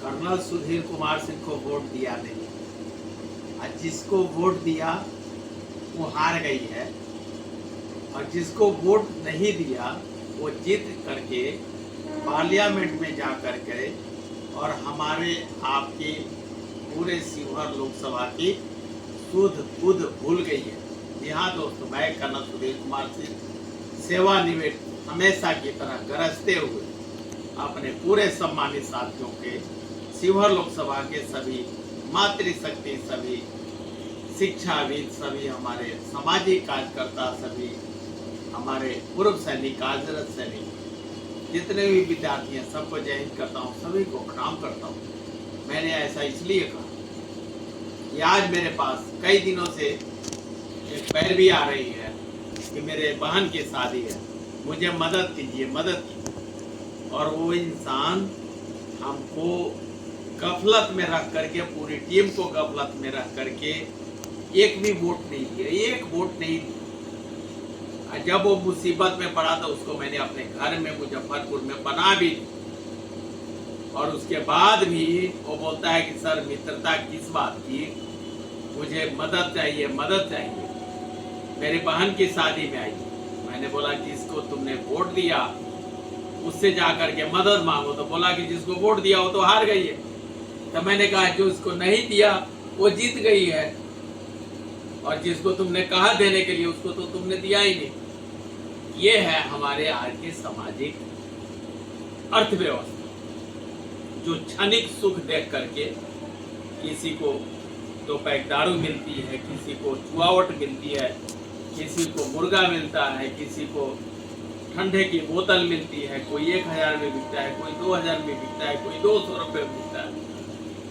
Colonel Sudhir Kumar Singh को vote दिया नहीं, और जिसको वोट दिया वो हार गई है, और जिसको वोट नहीं दिया वो जीत करके पार्लियामेंट में जा कर के और हमारे आपके पूरे शिवहर लोकसभा की सुध बुध भूल गई है। जी हाँ दोस्तों, मैं कर्नल सुधीर कुमार सिंह सेवानिवृत्त हमेशा की तरह गरजते हुए अपने पूरे सम्मानित साथियों के शिवहर लोकसभा के सभी मातृशक्ति, सभी शिक्षाविद, सभी हमारे सामाजिक कार्यकर्ता, सभी हमारे पूर्व सैनिक, कार्यरत सैनिक, जितने भी विद्यार्थी हैं सबको जय हिंद करता हूँ, सभी को प्रणाम करता हूँ। मैंने ऐसा इसलिए कहा कि आज मेरे पास कई दिनों से एक पैरवी आ रही है कि मेरे बहन की शादी है, मुझे मदद कीजिए, मदद कीजिए। और वो इंसान हमको गफलत में रख करके, पूरी टीम को गफलत में रख करके एक भी वोट नहीं दिया, एक वोट नहीं दिया। जब वो मुसीबत में पड़ा तो उसको मैंने अपने घर में मुजफ्फरपुर में बना भी दी, और उसके बाद भी वो बोलता है कि सर मित्रता किस बात की, मुझे मदद चाहिए, मदद चाहिए। मेरी बहन की शादी में आई, मैंने बोला जिसको तुमने वोट दिया उससे जाकर के मदद मांगो, तो बोला कि जिसको वोट दिया वो तो हार गई है। तो मैंने कहा जो उसको नहीं दिया वो जीत गई है, और जिसको तुमने कहा देने के लिए उसको तो तुमने दिया ही नहीं। ये है हमारे आज की सामाजिक अर्थव्यवस्था, जो क्षणिक सुख देख करके किसी को 2 पैक दारू मिलती है, किसी को चुआवट मिलती है, किसी को मुर्गा मिलता है, किसी को ठंडे की बोतल मिलती है, कोई 1000 में बिकता है, कोई 2000 में बिकता है, कोई 200 रुपये में बिकता है।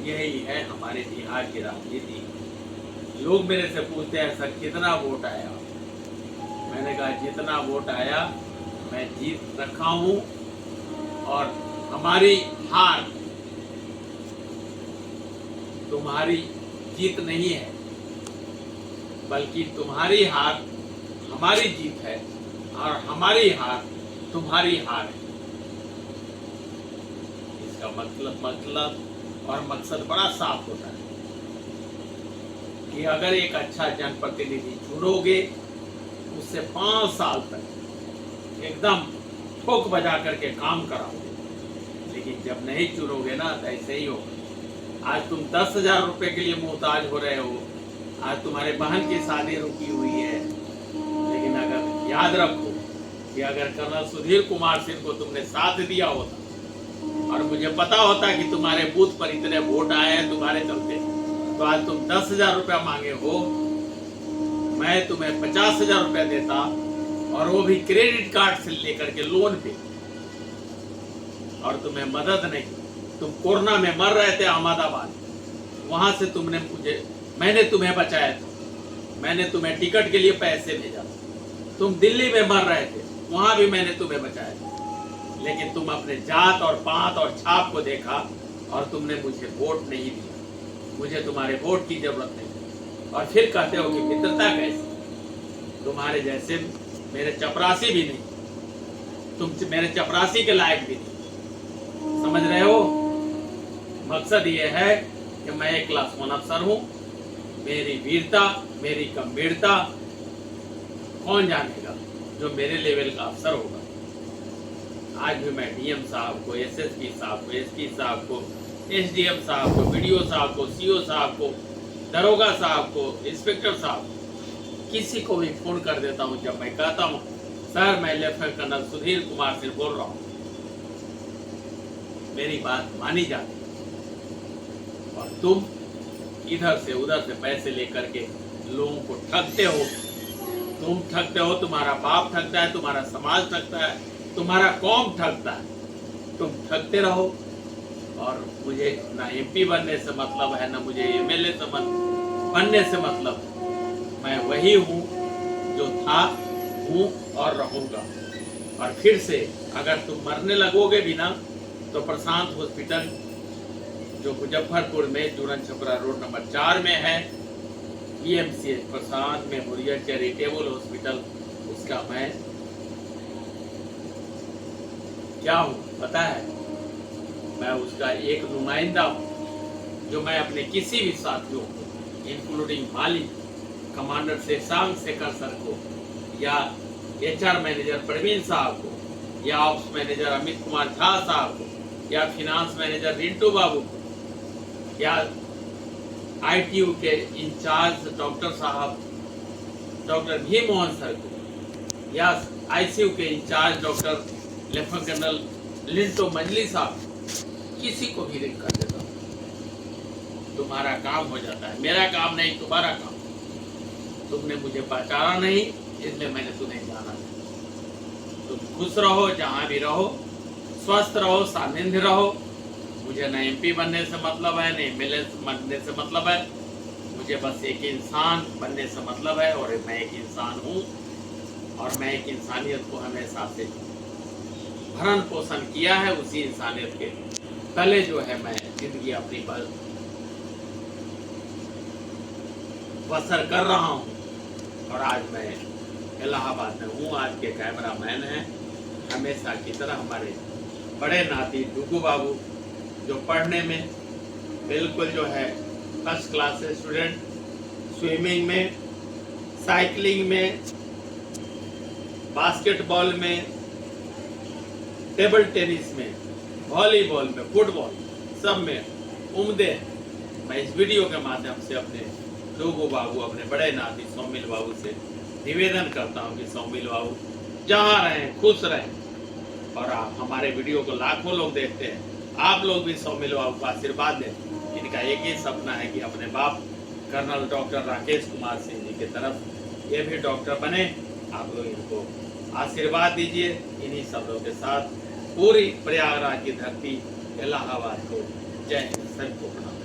यही है हमारे बिहार की राजनीति। लोग मेरे से पूछते हैं सर कितना वोट आया, मैंने कहा जितना वोट आया मैं जीत रखा हूँ, और हमारी हार तुम्हारी जीत नहीं है, बल्कि तुम्हारी हार हमारी जीत है, और हमारी हार तुम्हारी हार है। इसका मतलब और मकसद बड़ा साफ होता है कि अगर एक अच्छा जनप्रतिनिधि चुनोगे, उससे 5 साल तक एकदम ठोक बजा करके काम कराओगे, लेकिन जब नहीं चुनोगे ना तो ऐसे ही होगा। आज तुम 10,000 रुपए के लिए मोहताज हो रहे हो, आज तुम्हारे बहन की शादी रुकी हुई है, लेकिन अगर याद रखो कि अगर कर्नल सुधीर कुमार सिंह को तुमने साथ दिया होता और मुझे पता होता कि तुम्हारे बूथ पर इतने वोट आए हैं तुम्हारे चलते, तो आज तुम 10,000 रुपया मांगे हो, मैं तुम्हें 50,000 रुपया देता, और वो भी क्रेडिट कार्ड से लेकर के लोन पे, और तुम्हें मदद नहीं। तुम कोरोना में मर रहे थे अहमदाबाद, वहां से मैंने तुम्हें बचाया था, मैंने तुम्हें टिकट के लिए पैसे भेजा। तुम दिल्ली में मर रहे थे, वहां भी मैंने तुम्हें बचाया था, लेकिन तुम अपने जात और पात और छाप को देखा और तुमने मुझे वोट नहीं दिया। मुझे तुम्हारे वोट की जरूरत नहीं, और फिर कहते हो कि मित्रता कैसी। तुम्हारे जैसे मेरे चपरासी भी नहीं, तुम मेरे चपरासी के लायक भी नहीं, समझ रहे हो। मकसद ये है कि मैं एक क्लास 1 अफसर हूँ, मेरी वीरता, मेरी गंभीरता कौन जानेगा जो मेरे लेवल का अफसर होगा। आज भी मैं डीएम साहब को, एसएसपी साहब को, एसपी साहब को, एसडीएम साहब को, वीडियो साहब को, सीओ साहब को, दरोगा साहब को, इंस्पेक्टर साहब, किसी को भी फोन कर देता हूँ जब मैं कहता हूँ सर मैं लेफ्टिनेंट कर्नल सुधीर कुमार सिंह बोल रहा हूँ, मेरी बात मानी जाती। और तुम इधर से उधर से पैसे लेकर के लोगों को ठगते हो, तुम ठगते हो, तुम्हारा बाप ठगता है, तुम्हारा समाज ठगता है, तुम्हारा कौम ठगता है। तुम ठगते रहो, और मुझे ना एमपी बनने से मतलब है, ना मुझे एमएलए से बनने से मतलब है। मैं वही हूँ जो था, हूँ और रहूँगा। और फिर से अगर तुम मरने लगोगे भी ना, तो प्रशांत हॉस्पिटल जो मुजफ्फरपुर में जुरन छपरा रोड नंबर 4 में है, PMCH प्रशांत मेमोरियल चैरिटेबल हॉस्पिटल, उसका मैं क्या हूँ पता है? मैं उसका एक नुमाइंदा हूँ, जो मैं अपने किसी भी साथियों को इंक्लूडिंग मालिक, कमांडर शेशांक शेखर सर को, या HR मैनेजर प्रवीण साहब को, या ऑप्स मैनेजर अमित कुमार झा साहब को, या फिनांस मैनेजर रिंटू बाबू को, या ITU के इंचार्ज डॉक्टर साहब डॉक्टर भी मोहन सर को, या ICU के in charge doctor lieutenant colonel Linto मंजली साहब, किसी को भी रिंग कर देता हूँ। तुम्हारा काम हो जाता है, मेरा काम नहीं, तुम्हारा काम। तुमने मुझे पहचाना नहीं, इसलिए मैंने तुम्हें जाना नहीं। तुम खुश रहो, जहाँ भी रहो, स्वस्थ रहो, सानिध्य रहो। मुझे न MP बनने से मतलब है, न MLA बनने से मतलब है। मुझे बस एक इंसान बनने से मतलब है, और मैं एक इंसान हूँ, और मैं एक इंसानियत को हमेशा से भरण पोषण किया है। उसी इंसानियत के तले जो है मैं जिंदगी अपनी बसर कर रहा हूँ। और आज मैं इलाहाबाद में हूँ। आज के कैमरामैन हैं हमेशा की तरह हमारे बड़े नाती डुगू बाबू, जो पढ़ने में बिल्कुल जो है फर्स्ट क्लास स्टूडेंट, स्विमिंग में, साइकिलिंग में, बास्केटबॉल में, टेबल टेनिस में, वॉलीबॉल में, फुटबॉल, सब में उम्दे। मैं इस वीडियो के माध्यम से अपने डुगू बाबू, अपने बड़े नाती सौमिल बाबू से निवेदन करता हूं कि सौमिल बाबू जहाँ रहें खुश रहें। और आप हमारे वीडियो को लाखों लोग देखते हैं, आप लोग भी सौमिल बाबू को आशीर्वाद दें। इनका एक ही सपना है कि अपने बाप कर्नल डॉक्टर राकेश कुमार सिंह जी की तरफ ये भी डॉक्टर बने। आप लोग इनको आशीर्वाद दीजिए। इन्हीं शब्दों के साथ पूरी प्रयागराज की धरती इलाहाबाद को जय हिंद, सबको प्रणाम।